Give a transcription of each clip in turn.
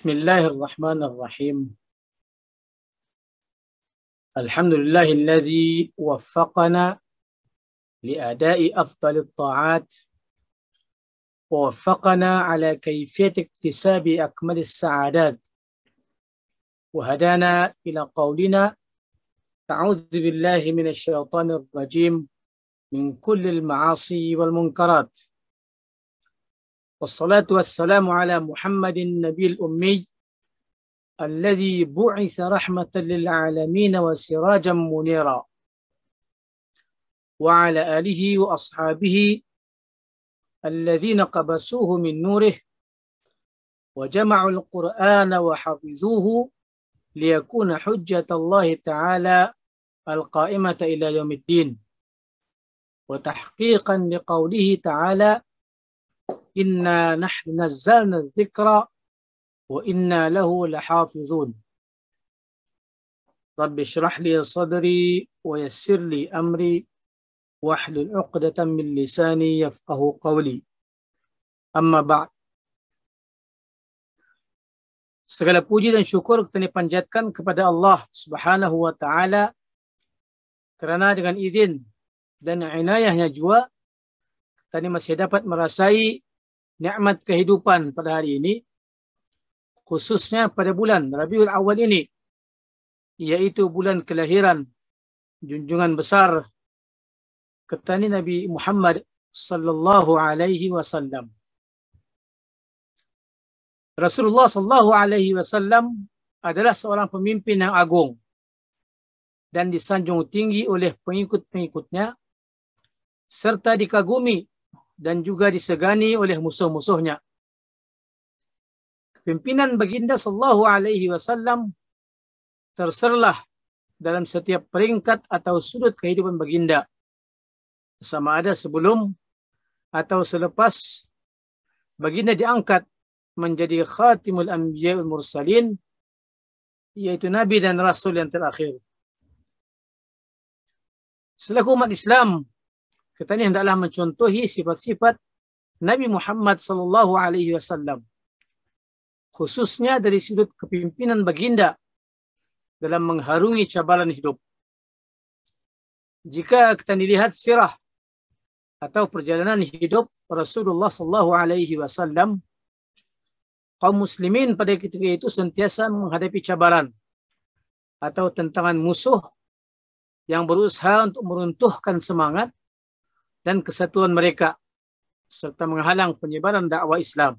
Bismillahirrahmanirrahim. Alhamdulillahilladzi waffaqana liadai afdalit ta'at wa waffaqana ala kayfiyati iktisabi akmalis sa'adat wa hadana ila qawlina a'udzu billahi minasy syaithanir rajim min kullil ma'asi wal munkarat. Wassalatu wassalamu ala Muhammadin nabiyil ummi alladhi bu'itha rahmatan lil alamin wa sirajan munira wa ala alihi wa ashabihi alladhina qabasuhu min nurih wa jama'u al-Qur'ana wa hafizuhu liyakuna hujjatallahi ta'ala al-qa'imata ila yaumiddin wa tahqiqan liqawlihi ta'ala inna nahnu nazzalna dzikra wa inna lahu lahafizun. Rabbi shrah li sadri wa yassir li amri wahlul 'uqdatam min lisani yafqahu qawli. Amma ba'd. Segala puji dan syukur kita panjatkan kepada Allah Subhanahu wa taala kerana dengan izin dan inayahnya juga kita masih dapat merasai nikmat kehidupan pada hari ini, khususnya pada bulan Rabiul Awal ini, yaitu bulan kelahiran junjungan besar ketani Nabi Muhammad sallallahu alaihi wasallam. Rasulullah sallallahu alaihi wasallam adalah seorang pemimpin yang agung dan disanjung tinggi oleh pengikut-pengikutnya serta dikagumi dan juga disegani oleh musuh-musuhnya. Pimpinan baginda sallallahu alaihi wasallam terserlah dalam setiap peringkat atau sudut kehidupan baginda, sama ada sebelum atau selepas baginda diangkat menjadi khatimul anbiya wal mursalin, yaitu nabi dan rasul yang terakhir. Selaku umat Islam, kita ini hendaklah mencontohi sifat-sifat Nabi Muhammad sallallahu alaihi wasallam, khususnya dari sudut kepimpinan baginda dalam mengharungi cabaran hidup. Jika kita lihat sirah atau perjalanan hidup Rasulullah sallallahu alaihi wasallam, kaum muslimin pada ketika itu sentiasa menghadapi cabaran atau tantangan musuh yang berusaha untuk meruntuhkan semangat dan kesatuan mereka serta menghalang penyebaran dakwah Islam.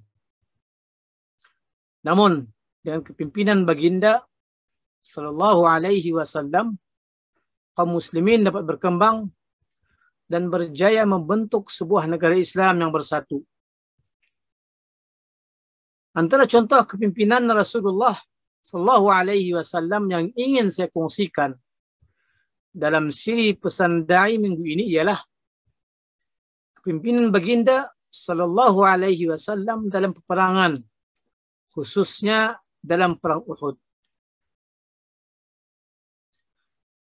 Namun dengan kepimpinan baginda sallallahu alaihi wasallam, kaum muslimin dapat berkembang dan berjaya membentuk sebuah negara Islam yang bersatu. Antara contoh kepimpinan Rasulullah sallallahu alaihi wasallam yang ingin saya kongsikan dalam siri pesan dai minggu ini ialah pimpinan baginda sallallahu alaihi wasallam dalam peperangan, khususnya dalam perang Uhud.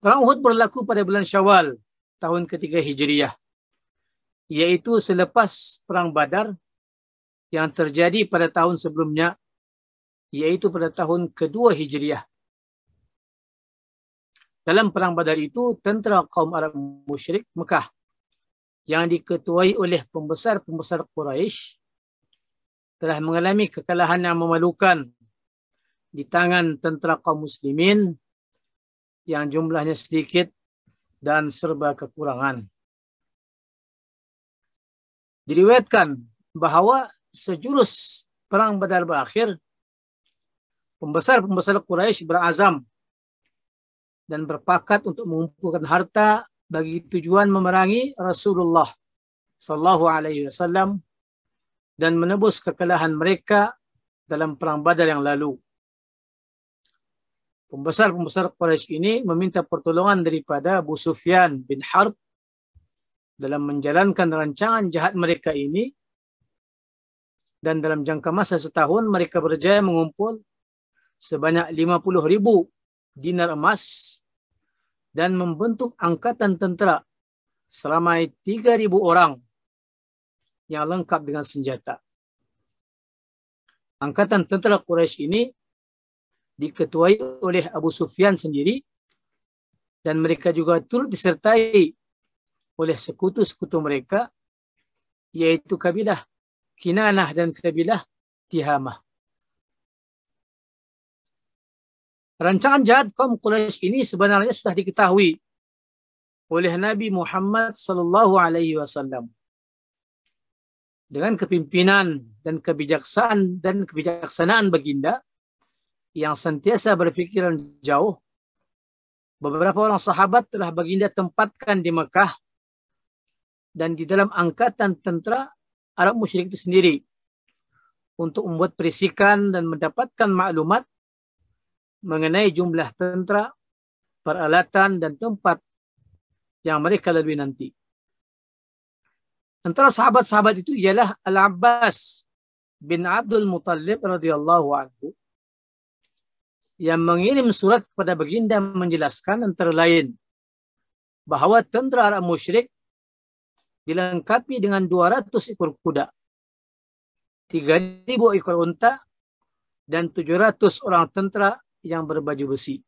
Perang Uhud berlaku pada bulan Syawal tahun ketiga Hijriah, yaitu selepas perang Badar yang terjadi pada tahun sebelumnya, yaitu pada tahun kedua Hijriah. Dalam perang Badar itu, tentera kaum Arab musyrik Mekah yang diketuai oleh pembesar-pembesar Quraisy telah mengalami kekalahan yang memalukan di tangan tentera kaum muslimin yang jumlahnya sedikit dan serba kekurangan. Diriwayatkan bahawa sejurus perang Badar berakhir, pembesar-pembesar Quraisy berazam dan berpakat untuk mengumpulkan harta bagi tujuan memerangi Rasulullah sallallahu alaihi wasallam dan menebus kekalahan mereka dalam perang Badar yang lalu. Pembesar-pembesar Quraisy ini meminta pertolongan daripada Abu Sufyan bin Harb dalam menjalankan rancangan jahat mereka ini, dan dalam jangka masa setahun mereka berjaya mengumpul sebanyak 50,000 dinar emas dan membentuk angkatan tentera seramai 3,000 orang yang lengkap dengan senjata. angkatan tentera Quraisy ini diketuai oleh Abu Sufyan sendiri, dan mereka juga turut disertai oleh sekutu-sekutu mereka, yaitu kabilah Kinanah dan kabilah Tihamah. Rancangan jahat kaum Quraisy ini sebenarnya sudah diketahui oleh Nabi Muhammad sallallahu alaihi wasallam. Dengan kepimpinan dan kebijaksanaan baginda yang sentiasa berpikiran jauh, beberapa orang sahabat telah baginda tempatkan di Mekah dan di dalam angkatan tentera Arab musyrik itu sendiri untuk membuat perisikan dan mendapatkan maklumat mengenai jumlah tentera, peralatan dan tempat yang mereka lalui nanti. Antara sahabat-sahabat itu ialah Al-Abbas bin Abdul Muttalib radhiyallahu anhu, yang mengirim surat kepada baginda menjelaskan antara lain bahawa tentera Arab musyrik dilengkapi dengan 200 ekor kuda, 3.000 ekor unta, dan 700 orang tentera yang berbaju besi.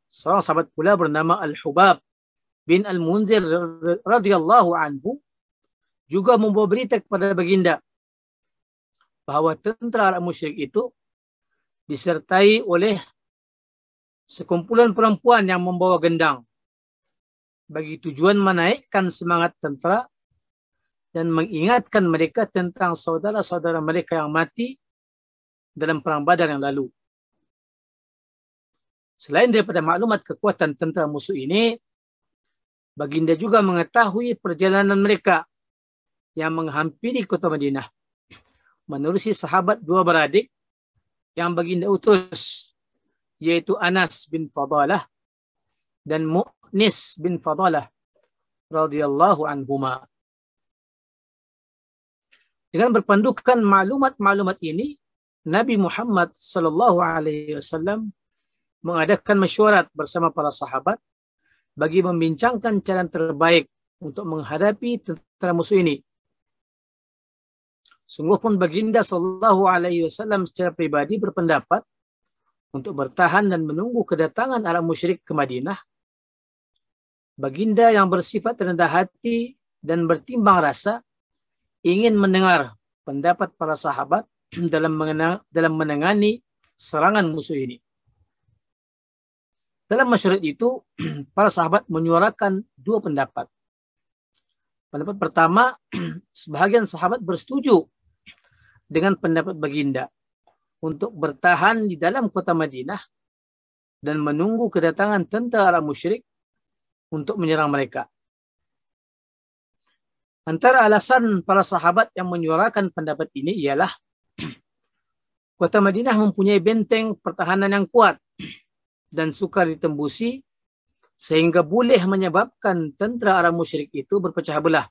Seorang sahabat pula bernama Al-Hubab bin Al-Munzir radhiyallahu anhu juga membawa berita kepada baginda bahawa tentera Arab musyrik itu disertai oleh sekumpulan perempuan yang membawa gendang bagi tujuan menaikkan semangat tentera dan mengingatkan mereka tentang saudara-saudara mereka yang mati dalam perang Badar yang lalu. Selain daripada maklumat kekuatan tentera musuh ini, baginda juga mengetahui perjalanan mereka yang menghampiri kota Madinah menerusi sahabat dua beradik yang baginda utus, yaitu Anas bin Fadalah dan Mu'nis bin Fadalah radhiyallahu anhuma. Dengan berpandukan maklumat-maklumat ini, Nabi Muhammad sallallahu alaihi wasallam mengadakan mesyuarat bersama para sahabat bagi membincangkan cara terbaik untuk menghadapi tentera musuh ini. Sungguh pun baginda sallallahu alaihi wasallam secara pribadi berpendapat untuk bertahan dan menunggu kedatangan Arab musyrik ke Madinah. Baginda yang bersifat rendah hati dan bertimbang rasa ingin mendengar pendapat para sahabat dalam menangani serangan musuh ini. Dalam masyarakat itu, para sahabat menyuarakan dua pendapat. Pendapat pertama, sebahagian sahabat bersetuju dengan pendapat baginda untuk bertahan di dalam kota Madinah dan menunggu kedatangan tentera Arab musyrik untuk menyerang mereka. Antara alasan para sahabat yang menyuarakan pendapat ini ialah kota Madinah mempunyai benteng pertahanan yang kuat dan sukar ditembusi, sehingga boleh menyebabkan tentera Arab musyrik itu berpecah belah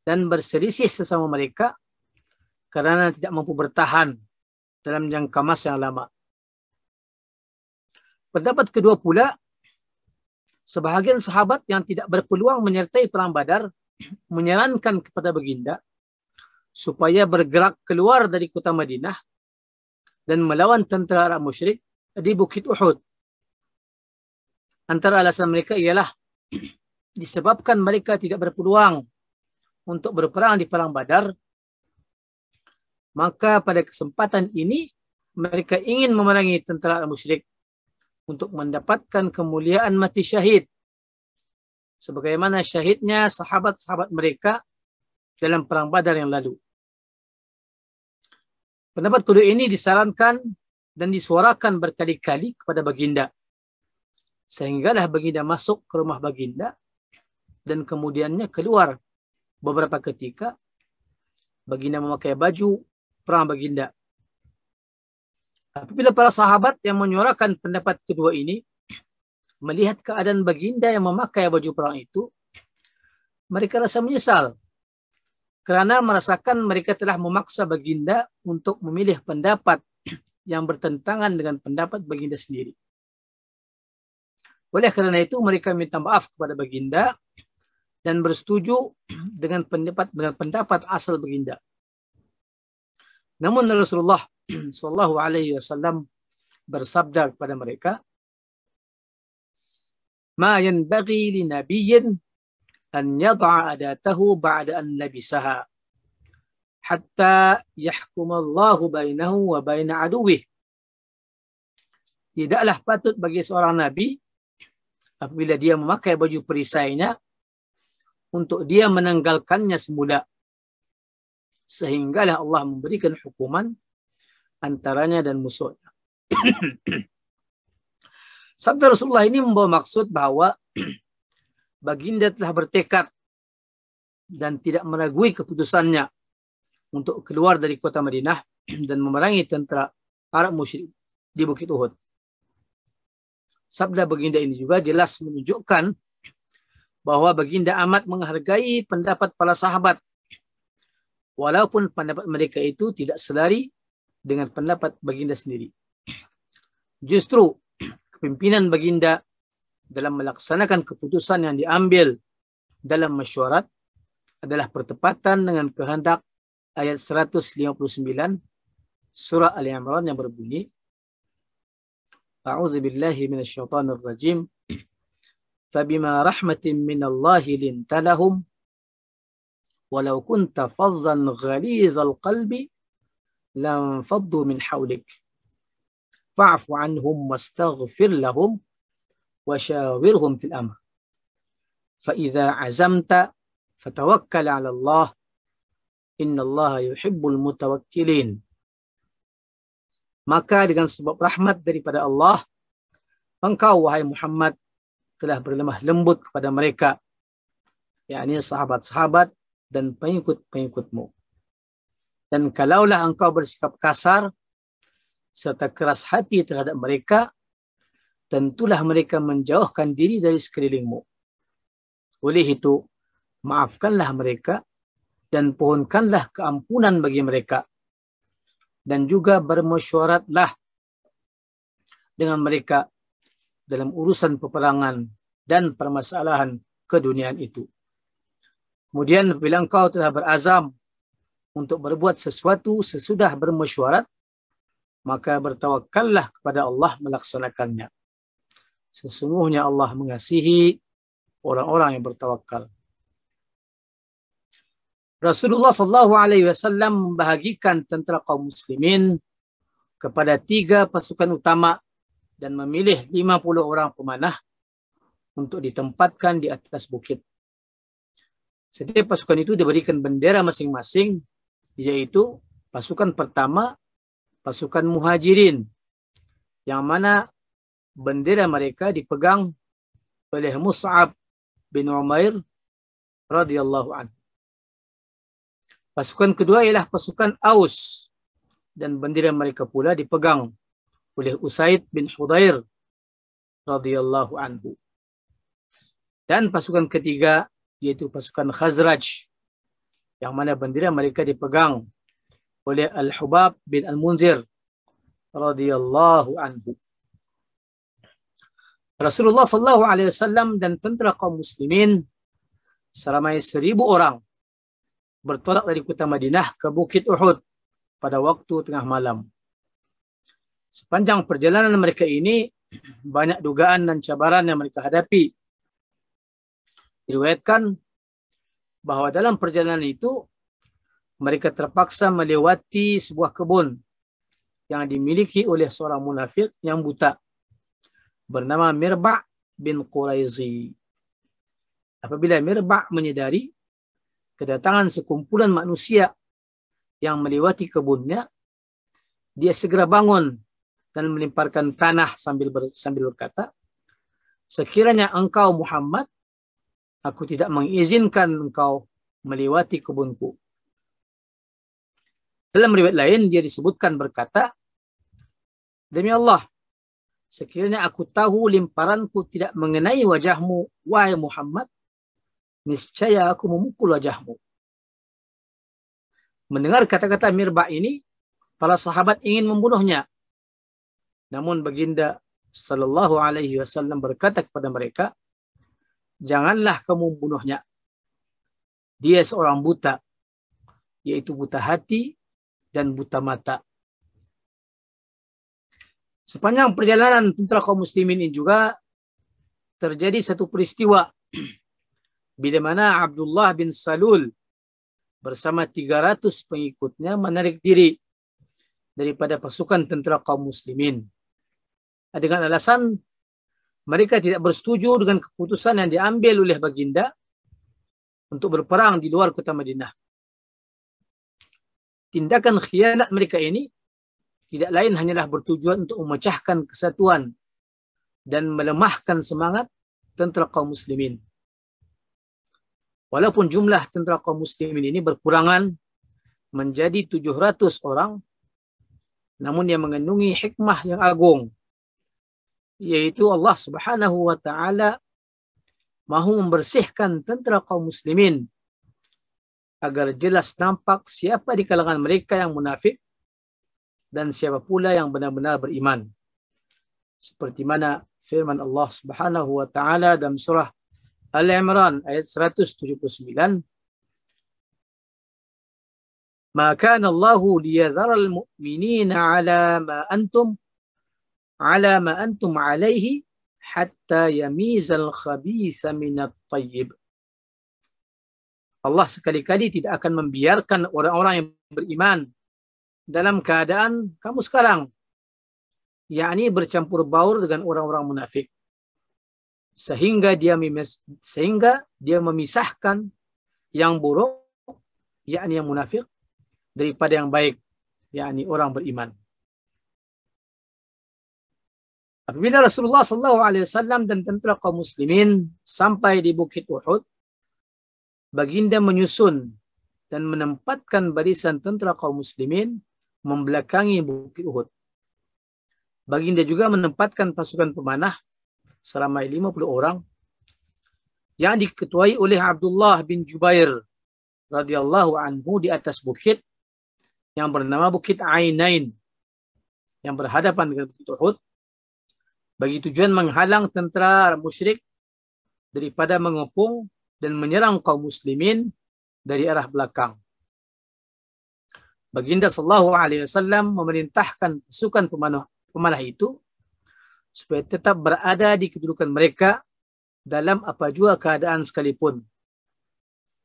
dan berselisih sesama mereka kerana tidak mampu bertahan dalam jangka masa yang lama. Pendapat kedua pula, sebahagian sahabat yang tidak berpeluang menyertai perang Badar menyarankan kepada baginda supaya bergerak keluar dari kota Madinah dan melawan tentera Arab musyrik di Bukit Uhud. Antara alasan mereka ialah disebabkan mereka tidak berpeluang untuk berperang di perang Badar, maka pada kesempatan ini mereka ingin memerangi tentera musyrik untuk mendapatkan kemuliaan mati syahid, sebagaimana syahidnya sahabat-sahabat mereka dalam perang Badar yang lalu. Pendapat kedua ini disarankan dan disuarakan berkali-kali kepada baginda, sehinggalah baginda masuk ke rumah baginda dan kemudiannya keluar beberapa ketika baginda memakai baju perang baginda. Apabila para sahabat yang menyuarakan pendapat kedua ini melihat keadaan baginda yang memakai baju perang itu, mereka rasa menyesal kerana merasakan mereka telah memaksa baginda untuk memilih pendapat yang bertentangan dengan pendapat baginda sendiri. Oleh kerana itu, mereka minta maaf kepada baginda dan bersetuju dengan pendapat asal baginda. Namun Rasulullah sallallahu alaihi wasallam bersabda kepada mereka, "Ma yanbaghi li nabiyyin an yad'a adatahu ba'da an labisaha hatta yahkumallahu bainahu wa baina aduwwih." Tidaklah patut bagi seorang nabi apabila dia memakai baju perisainya untuk dia menanggalkannya semula sehinggalah Allah memberikan hukuman antaranya dan musuhnya. Sabda Rasulullah ini membawa maksud bahawa baginda telah bertekad dan tidak meragui keputusannya untuk keluar dari kota Madinah dan memerangi tentera Arab musyrik di Bukit Uhud. Sabda baginda ini juga jelas menunjukkan bahwa baginda amat menghargai pendapat para sahabat, walaupun pendapat mereka itu tidak selari dengan pendapat baginda sendiri. Justru kepimpinan baginda dalam melaksanakan keputusan yang diambil dalam mesyuarat adalah bertepatan dengan kehendak ayat 159 surah Ali Imran yang berbunyi, A'udzu billahi minasyaitonir rajim. Fabima rahmatin minallahi linta lahum walau kunta faddan ghalizal qalbi lam faddu min hawlik fa'fu anhum wastaghfir lahum washawirhum fil amr fa idza azamta fatawakkal 'ala Allah innallaha yuhibbul mutawakkilin. Maka dengan sebab rahmat daripada Allah, engkau wahai Muhammad telah berlemah lembut kepada mereka, yakni sahabat-sahabat dan pengikut-pengikutmu. Dan kalaulah engkau bersikap kasar serta keras hati terhadap mereka, tentulah mereka menjauhkan diri dari sekelilingmu. Oleh itu, maafkanlah mereka dan pohonkanlah keampunan bagi mereka. Dan juga bermesyuaratlah dengan mereka dalam urusan peperangan dan permasalahan keduniaan itu. Kemudian apabila engkau telah berazam untuk berbuat sesuatu sesudah bermesyuarat, maka bertawakallah kepada Allah melaksanakannya. Sesungguhnya Allah mengasihi orang-orang yang bertawakal. Rasulullah SAW membahagikan tentera kaum muslimin kepada 3 pasukan utama dan memilih 50 orang pemanah untuk ditempatkan di atas bukit. Setiap pasukan itu diberikan bendera masing-masing, yaitu pasukan pertama, pasukan muhajirin, yang mana bendera mereka dipegang oleh Mus'ab bin Umair radhiyallahu anhu. Pasukan kedua ialah pasukan Aus dan bendera mereka pula dipegang oleh Usaid bin Hudair radhiyallahu anhu. Dan pasukan ketiga yaitu pasukan Khazraj yang mana bendera mereka dipegang oleh Al-Hubab bin Al-Munzir radhiyallahu anhu. Rasulullah SAW dan tentera kaum muslimin seramai 1000 orang bertolak dari kota Madinah ke Bukit Uhud pada waktu tengah malam. Sepanjang perjalanan mereka ini, banyak dugaan dan cabaran yang mereka hadapi. Diriwayatkan bahawa dalam perjalanan itu, mereka terpaksa melewati sebuah kebun yang dimiliki oleh seorang munafik yang buta bernama Mirba' bin Quraizi. Apabila Mirba' menyedari kedatangan sekumpulan manusia yang melewati kebunnya, dia segera bangun dan melemparkan tanah sambil berkata, sekiranya engkau Muhammad, aku tidak mengizinkan engkau melewati kebunku. Dalam riwayat lain, dia disebutkan berkata, demi Allah, sekiranya aku tahu lemparanku tidak mengenai wajahmu, wahai Muhammad, niscaya aku memukul wajahmu. Mendengar kata-kata Mirba' ini, para sahabat ingin membunuhnya. Namun baginda sallallahu alaihi wasallam berkata kepada mereka, janganlah kamu membunuhnya. Dia seorang buta, yaitu buta hati dan buta mata. Sepanjang perjalanan tentara kaum muslimin ini juga terjadi satu peristiwa bila mana Abdullah bin Salul bersama 300 pengikutnya menarik diri daripada pasukan tentara kaum muslimin dengan alasan mereka tidak bersetuju dengan keputusan yang diambil oleh baginda untuk berperang di luar kota Madinah. Tindakan khianat mereka ini tidak lain hanyalah bertujuan untuk memecahkan kesatuan dan melemahkan semangat tentara kaum muslimin. Walaupun jumlah tentara kaum muslimin ini berkurangan menjadi 700 orang, namun yang mengandungi hikmah yang agung, yaitu Allah Subhanahu wa taala mahu membersihkan tentara kaum muslimin agar jelas nampak siapa di kalangan mereka yang munafik dan siapa pula yang benar-benar beriman. Seperti mana firman Allah Subhanahu wa taala dalam surah Al-Imran ayat 179, "Ma kana Allahu liyadhara al-mu'minina 'ala ma antum 'alaihi hatta yamizal khabitha minat tayyib." Allah sekali-kali tidak akan membiarkan orang-orang yang beriman dalam keadaan kamu sekarang, yakni bercampur baur dengan orang-orang munafik, sehingga dia memisahkan yang buruk, yakni yang munafik, daripada yang baik, yakni orang beriman. Apabila Rasulullah SAW dan tentera kaum muslimin sampai di Bukit Uhud, baginda menyusun dan menempatkan barisan tentera kaum muslimin membelakangi Bukit Uhud. Baginda juga menempatkan pasukan pemanah seramai 50 orang yang diketuai oleh Abdullah bin Jubair radhiyallahu anhu di atas bukit yang bernama Bukit Ainain yang berhadapan dengan Bukit Uhud, bagi tujuan menghalang tentera musyrik daripada mengepung dan menyerang kaum muslimin dari arah belakang. Baginda sallallahu alaihi wasallam memerintahkan pasukan pemanah itu supaya tetap berada di kedudukan mereka dalam apa jua keadaan sekalipun,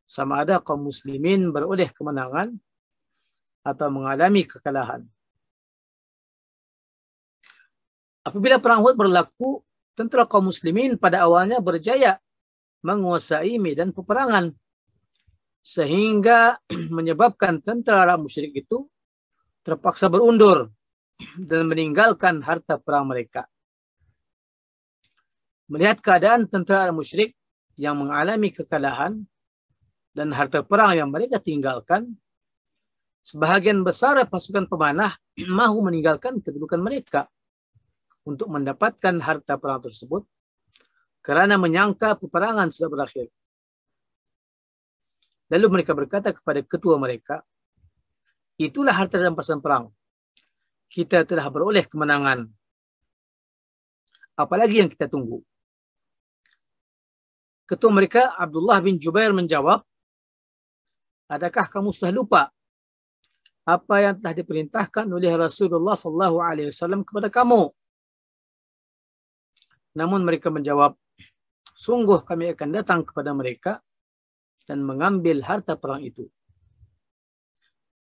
sama ada kaum muslimin beroleh kemenangan atau mengalami kekalahan. Apabila perang Uhud berlaku, tentera kaum muslimin pada awalnya berjaya menguasai medan peperangan, sehingga menyebabkan tentera Arab musyrik itu terpaksa berundur dan meninggalkan harta perang mereka. Melihat keadaan tentera Arab musyrik yang mengalami kekalahan dan harta perang yang mereka tinggalkan, sebahagian besar pasukan pemanah mahu meninggalkan kedudukan mereka untuk mendapatkan harta perang tersebut kerana menyangka peperangan sudah berakhir. Lalu mereka berkata kepada ketua mereka, "Itulah harta rampasan perang. Kita telah beroleh kemenangan. Apalagi yang kita tunggu?" Ketua mereka, Abdullah bin Jubair, menjawab, "Adakah kamu sudah lupa apa yang telah diperintahkan oleh Rasulullah SAW kepada kamu?" Namun mereka menjawab, "Sungguh kami akan datang kepada mereka dan mengambil harta perang itu."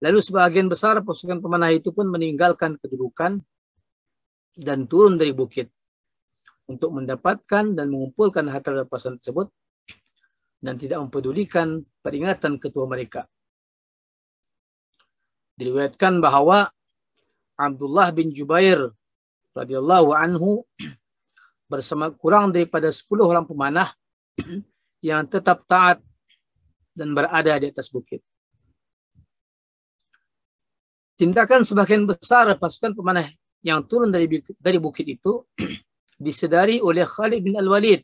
Lalu sebahagian besar pasukan pemanah itu pun meninggalkan kedudukan dan turun dari bukit untuk mendapatkan dan mengumpulkan harta rampasan tersebut dan tidak mempedulikan peringatan ketua mereka. Diriwayatkan bahawa Abdullah bin Jubair radhiyallahu anhu bersama kurang daripada 10 orang pemanah yang tetap taat dan berada di atas bukit. Tindakan sebagian besar pasukan pemanah yang turun dari bukit itu disedari oleh Khalid bin Al-Walid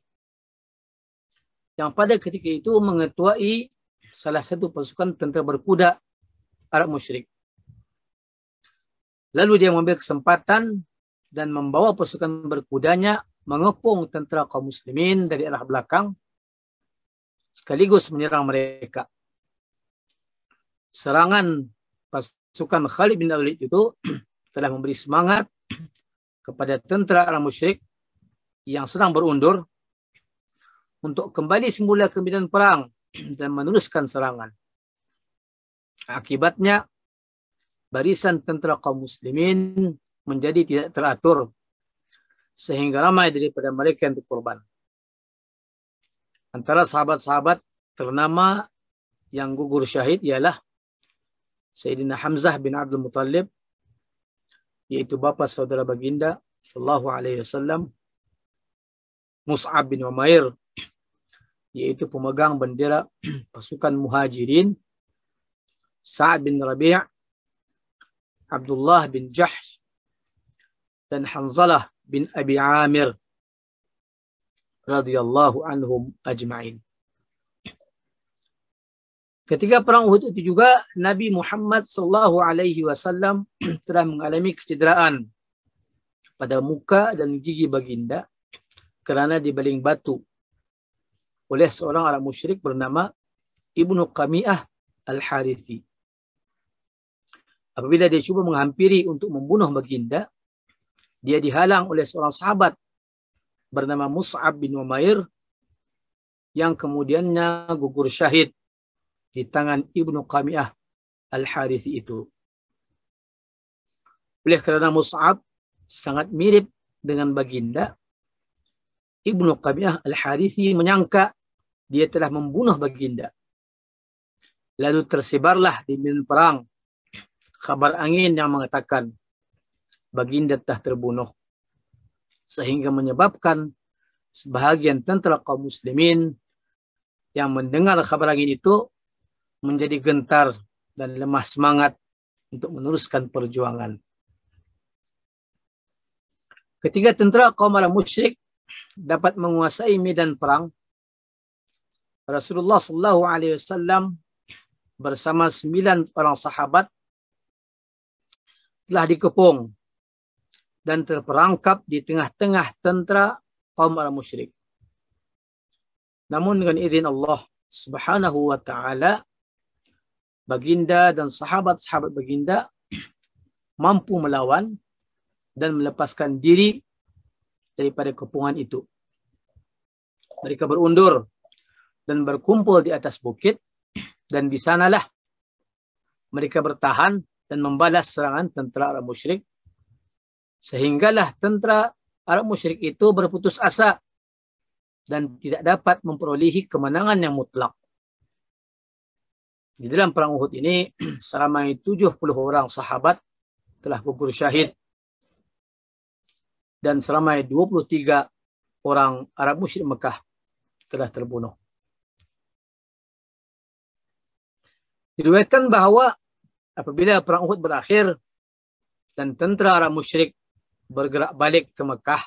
yang pada ketika itu mengetuai salah satu pasukan tentera berkuda Arab musyrik. Lalu dia mengambil kesempatan dan membawa pasukan berkudanya mengepung tentera kaum muslimin dari arah belakang sekaligus menyerang mereka. Serangan pasukan Khalid bin Walid itu telah memberi semangat kepada tentera orang musyrik yang sedang berundur untuk kembali semula ke medan perang dan meneruskan serangan. Akibatnya, barisan tentera kaum muslimin menjadi tidak teratur, sehingga ramai daripada mereka yang berkorban. Antara sahabat-sahabat ternama yang gugur syahid ialah Sayyidina Hamzah bin Abdul Muttalib, yaitu bapa saudara baginda sallallahu alaihi wasallam, Mus'ab bin Umair, yaitu pemegang bendera pasukan Muhajirin, Sa'ad bin Rabi', Abdullah bin Jahsh, dan Hanzalah bin Abi Amir radhiyallahu anhum ajma'in. Ketika perang Uhud itu juga Nabi Muhammad sallallahu alaihi wasallam telah mengalami kecederaan pada muka dan gigi baginda kerana dibaling batu oleh seorang orang musyrik bernama Ibnu Qami'ah Al-Harithi. Apabila dia cuba menghampiri untuk membunuh baginda, dia dihalang oleh seorang sahabat bernama Mus'ab bin Umair yang kemudiannya gugur syahid di tangan Ibnu Qami'ah Al-Harithi itu. Oleh kerana Mus'ab sangat mirip dengan baginda, Ibnu Qami'ah Al-Harithi menyangka dia telah membunuh baginda. Lalu tersebarlah di medan perang kabar angin yang mengatakan baginda telah terbunuh, sehingga menyebabkan sebahagian tentera kaum muslimin yang mendengar kabar angin itu menjadi gentar dan lemah semangat untuk meneruskan perjuangan. Ketika tentera kaum orang musyrik dapat menguasai medan perang, Rasulullah sallallahu alaihi wasallam bersama 9 orang sahabat telah dikepung dan terperangkap di tengah-tengah tentera kaum orang musyrik. Namun dengan izin Allah Subhanahu wa taala, baginda dan sahabat-sahabat baginda mampu melawan dan melepaskan diri daripada kepungan itu. Mereka berundur dan berkumpul di atas bukit, dan di sanalah mereka bertahan dan membalas serangan tentera Arab musyrik, sehinggalah tentera Arab musyrik itu berputus asa dan tidak dapat memperolehi kemenangan yang mutlak. Di dalam perang Uhud ini, seramai 70 orang sahabat telah gugur syahid dan seramai 23 orang Arab musyrik Mekah telah terbunuh. Diriwayatkan bahawa apabila perang Uhud berakhir dan tentera Arab musyrik bergerak balik ke Mekah,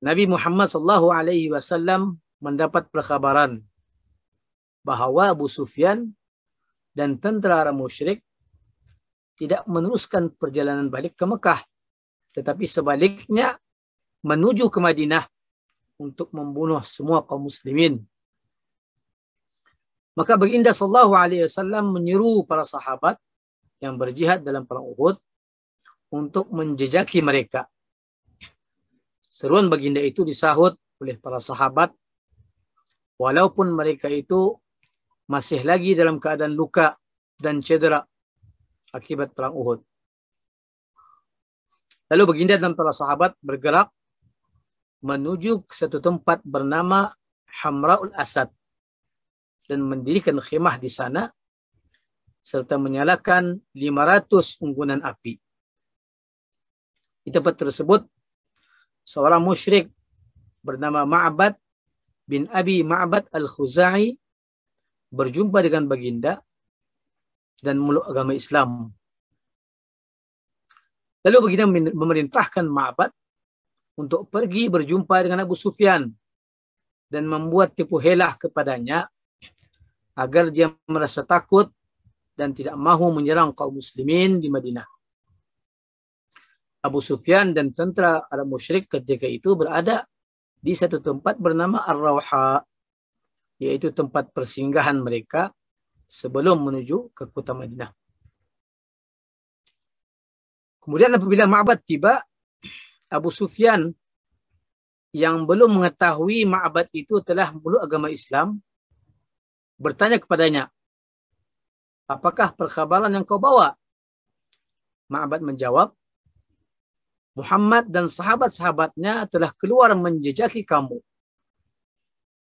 Nabi Muhammad sallallahu alaihi wasallam mendapat perkhabaran bahawa Abu Sufyan dan tentera Arab musyrik tidak meneruskan perjalanan balik ke Mekah, tetapi sebaliknya menuju ke Madinah untuk membunuh semua kaum muslimin. Maka baginda sallallahu alaihi wasallam menyeru para sahabat yang berjihad dalam perang Uhud untuk menjejaki mereka. Seruan baginda itu disahut oleh para sahabat walaupun mereka itu masih lagi dalam keadaan luka dan cedera akibat perang Uhud. Lalu baginda dan para sahabat bergerak menuju ke satu tempat bernama Hamra'ul Asad dan mendirikan khemah di sana serta menyalakan 500 unggunan api. Di tempat tersebut, seorang musyrik bernama Ma'bad bin Abi Ma'bad Al-Khuzai berjumpa dengan baginda dan memeluk agama Islam. Lalu baginda memerintahkan Ma'bad untuk pergi berjumpa dengan Abu Sufyan dan membuat tipu helah kepadanya agar dia merasa takut dan tidak mahu menyerang kaum muslimin di Madinah. Abu Sufyan dan tentera Arab musyrik ketika itu berada di satu tempat bernama Ar-Rawha, yaitu tempat persinggahan mereka sebelum menuju ke kota Madinah. Kemudian apabila Ma'bad tiba, Abu Sufyan yang belum mengetahui Ma'bad itu telah memeluk agama Islam, bertanya kepadanya, apakah perkhabaran yang kau bawa? Ma'bad menjawab, Muhammad dan sahabat-sahabatnya telah keluar menjejaki kamu.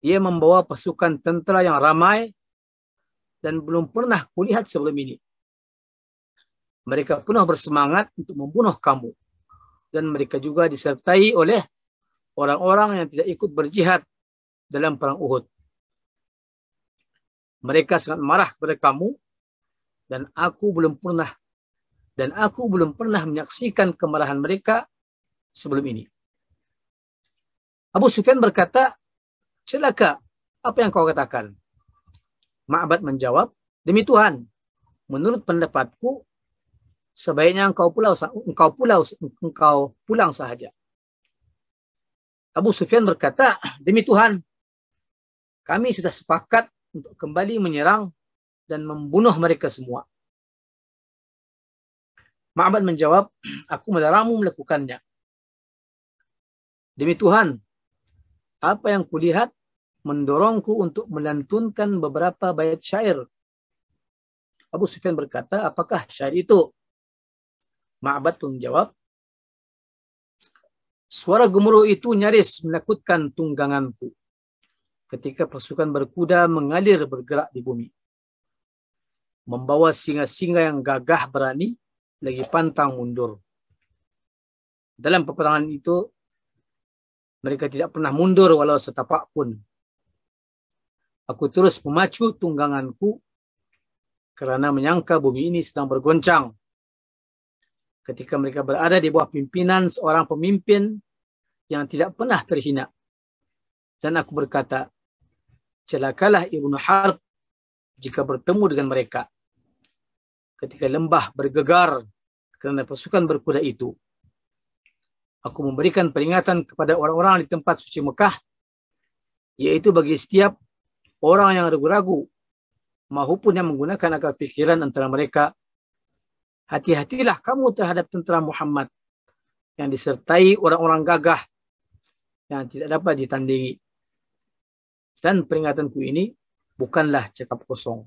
Dia membawa pasukan tentera yang ramai dan belum pernah kulihat sebelum ini. Mereka penuh bersemangat untuk membunuh kamu. Dan mereka juga disertai oleh orang-orang yang tidak ikut berjihad dalam perang Uhud. Mereka sangat marah kepada kamu dan aku belum pernah menyaksikan kemarahan mereka sebelum ini. Abu Sufyan berkata, celaka, apa yang kau katakan? Ma'bad menjawab, demi Tuhan, menurut pendapatku, sebaiknya engkau pulang sahaja. Abu Sufyan berkata, demi Tuhan, kami sudah sepakat untuk kembali menyerang dan membunuh mereka semua. Ma'bad menjawab, aku melarangmu melakukannya. Demi Tuhan, apa yang kulihat mendorongku untuk melantunkan beberapa bait syair. Abu Sufyan berkata, apakah syair itu? Ma'bad pun menjawab, suara gemuruh itu nyaris menakutkan tungganganku ketika pasukan berkuda mengalir bergerak di bumi. Membawa singa-singa yang gagah berani lagi pantang mundur. Dalam peperangan itu, mereka tidak pernah mundur walau setapak pun. Aku terus memacu tungganganku kerana menyangka bumi ini sedang bergoncang. Ketika mereka berada di bawah pimpinan seorang pemimpin yang tidak pernah terhina. Dan aku berkata, celakalah Ibnu Harb jika bertemu dengan mereka. Ketika lembah bergegar kerana pasukan berkuda itu, aku memberikan peringatan kepada orang-orang di tempat suci Mekah, yaitu bagi setiap orang yang ragu-ragu maupun yang menggunakan akal fikiran antara mereka, hati-hatilah kamu terhadap tentera Muhammad yang disertai orang-orang gagah yang tidak dapat ditandingi. Dan peringatanku ini bukanlah cakap kosong.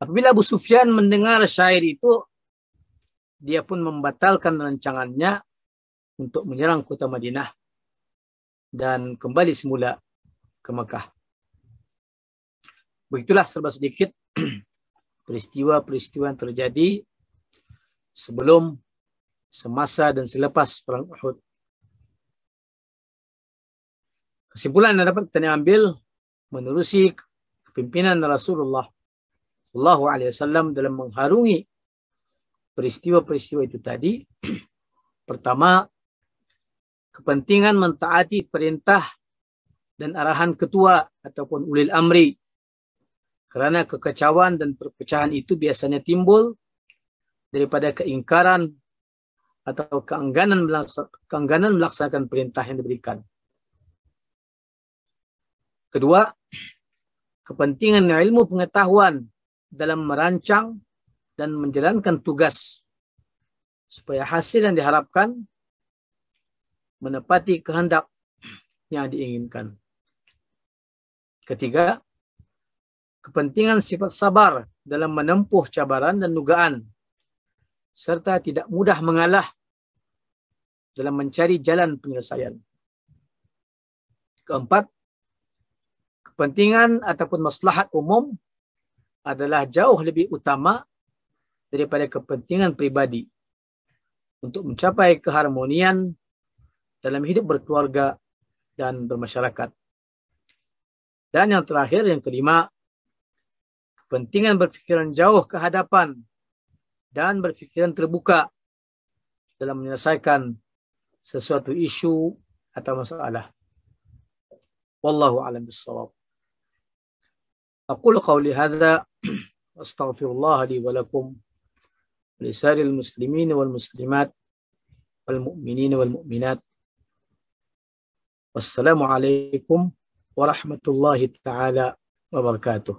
Apabila Abu Sufyan mendengar syair itu, dia pun membatalkan rancangannya untuk menyerang kota Madinah dan kembali semula ke Mekah. Begitulah serba sedikit peristiwa-peristiwa yang terjadi sebelum, semasa dan selepas perang Uhud. Kesimpulan yang dapat kita ambil menerusi kepimpinan Rasulullah SAW dalam mengharungi peristiwa-peristiwa itu tadi. Pertama, kepentingan mentaati perintah dan arahan ketua ataupun ulil amri. Kerana kekacauan dan perpecahan itu biasanya timbul daripada keingkaran atau keengganan melaksanakan perintah yang diberikan. Kedua, kepentingan ilmu pengetahuan dalam merancang dan menjalankan tugas supaya hasil yang diharapkan menepati kehendak yang diinginkan. Ketiga, kepentingan sifat sabar dalam menempuh cabaran dan dugaan serta tidak mudah mengalah dalam mencari jalan penyelesaian. Keempat, kepentingan ataupun maslahat umum adalah jauh lebih utama daripada kepentingan pribadi untuk mencapai keharmonian dalam hidup berkeluarga dan bermasyarakat. Dan yang terakhir, yang kelima, kepentingan berfikiran jauh ke hadapan dan berfikiran terbuka dalam menyelesaikan sesuatu isu atau masalah. Wallahu a'lam bissawab. Aqulu qawli hadza astaghfirullah li wa lakum wa lisa'iril muslimin wal muslimat wal mu'minin wal mu'minat. Wassalamu alaikum warahmatullahi taala wabarakatuh.